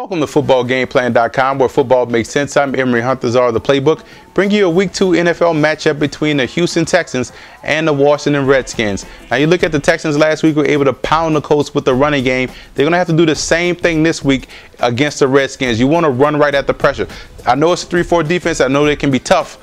Welcome to footballgameplan.com, where football makes sense. I'm Emery Huntazar, the playbook, bring you a Week 2 NFL matchup between the Houston Texans and the Washington Redskins. Now, you look at the Texans last week, were able to pound the Colts with the running game. They're going to have to do the same thing this week against the Redskins. You want to run right at the pressure. I know it's a 3-4 defense. I know they can be tough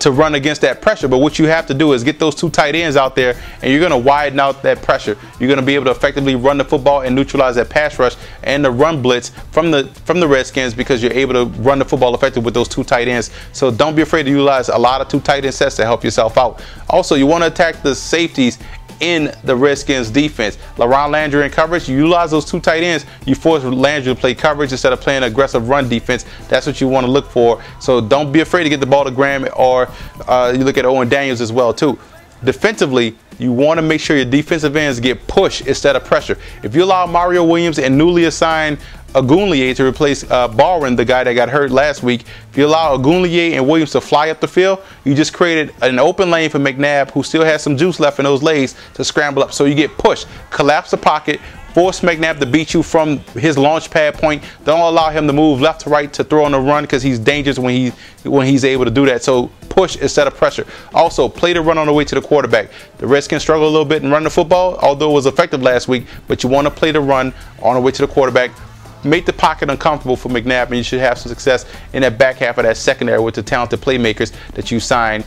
to run against that pressure, but what you have to do is get those two tight ends out there, and you're going to widen out that pressure. You're going to be able to effectively run the football and neutralize that pass rush and the run blitz from the Redskins, because you're able to run the football effectively with those two tight ends. So don't be afraid to utilize a lot of two tight end sets to help yourself out. Also, you want to attack the safeties in the Redskins defense. LaRon Landry in coverage, you utilize those two tight ends, you force Landry to play coverage instead of playing aggressive run defense. That's what you want to look for. So don't be afraid to get the ball to Graham, or you look at Owen Daniels as well too. Defensively, you want to make sure your defensive ends get push instead of pressure. If you allow Mario Williams and newly assigned Agunlier to replace Barwin, the guy that got hurt last week, if you allow Agunlier and Williams to fly up the field, you just created an open lane for McNabb, who still has some juice left in those legs, to scramble up. So you get pushed, collapse the pocket, force McNabb to beat you from his launch pad point. Don't allow him to move left to right to throw on the run, because he's dangerous when he's able to do that. So push instead of pressure. Also, play the run on the way to the quarterback. The Redskins struggle a little bit in running the football, although it was effective last week, but you want to play the run on the way to the quarterback. Make the pocket uncomfortable for McNabb, and you should have some success in that back half of that secondary with the talented playmakers that you signed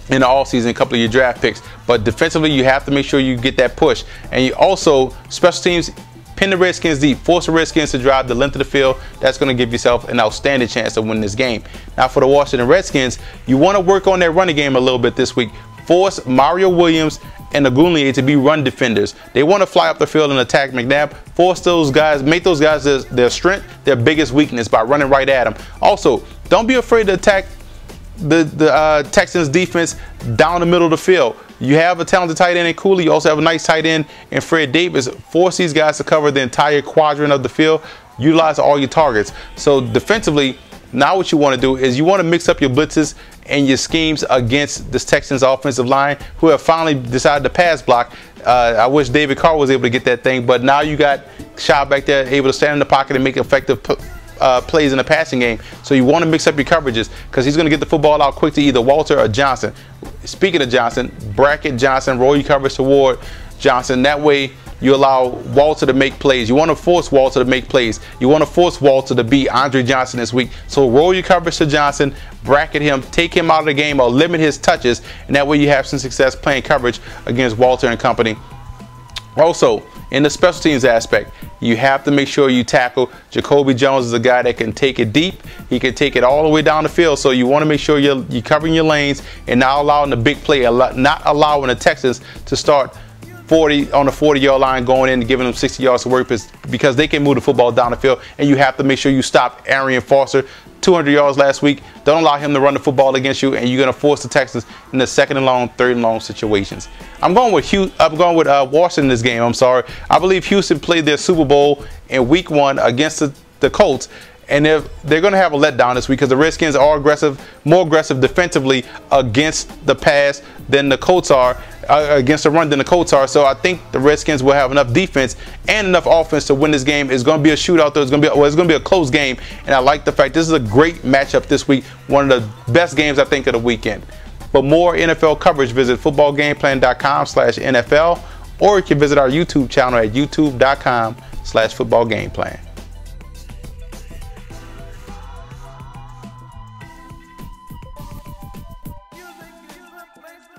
in the offseason, a couple of your draft picks. But defensively, you have to make sure you get that push. And you also, special teams, pin the Redskins deep. Force the Redskins to drive the length of the field. That's going to give yourself an outstanding chance to win this game. Now, for the Washington Redskins, you want to work on that running game a little bit this week. Force Mario Williams and Agunlier to be run defenders. They want to fly up the field and attack McNabb. Force those guys, make those guys their strength, their biggest weakness, by running right at them. Also, don't be afraid to attack the Texans defense down the middle of the field. You have a talented tight end in Cooley. You also have a nice tight end in Fred Davis. Force these guys to cover the entire quadrant of the field. Utilize all your targets. So defensively, now what you want to do is you want to mix up your blitzes and your schemes against this Texans offensive line, who have finally decided to pass block. I wish David Carr was able to get that thing, but now you got Shaw back there able to stand in the pocket and make effective plays in the passing game. So you want to mix up your coverages, because he's going to get the football out quick to either Walter or Johnson. Speaking of Johnson, bracket Johnson, roll your coverage toward Johnson. That way you allow Walter to make plays. You want to force Walter to make plays. You want to force Walter to beat Andre Johnson this week. So roll your coverage to Johnson, bracket him, take him out of the game, or limit his touches, and that way you have some success playing coverage against Walter and company. Also, in the special teams aspect, you have to make sure you tackle Jacoby Jones is a guy that can take it deep. He can take it all the way down the field. So you want to make sure you're covering your lanes and not allowing the big play, not allowing the Texans to start 40 on the 40-yard line, going in and giving them 60 yards to work, because they can move the football down the field. And you have to make sure you stop Arian Foster, 200 yards last week. Don't allow him to run the football against you, and you're going to force the Texans in the 2nd and long, 3rd and long situations. I'm going with Washington in this game. I'm sorry. I believe Houston played their Super Bowl in Week 1 against the Colts, and they're going to have a letdown this week, because the Redskins are more aggressive defensively against the pass than the Colts are, against the run than the Colts are. So I think the Redskins will have enough defense and enough offense to win this game. It's going to be a shootout, though. It's going to be a close game, and I like the fact this is a great matchup this week. One of the best games, I think, of the weekend. For more NFL coverage, visit footballgameplan.com/NFL, or you can visit our YouTube channel at youtube.com/footballgameplan.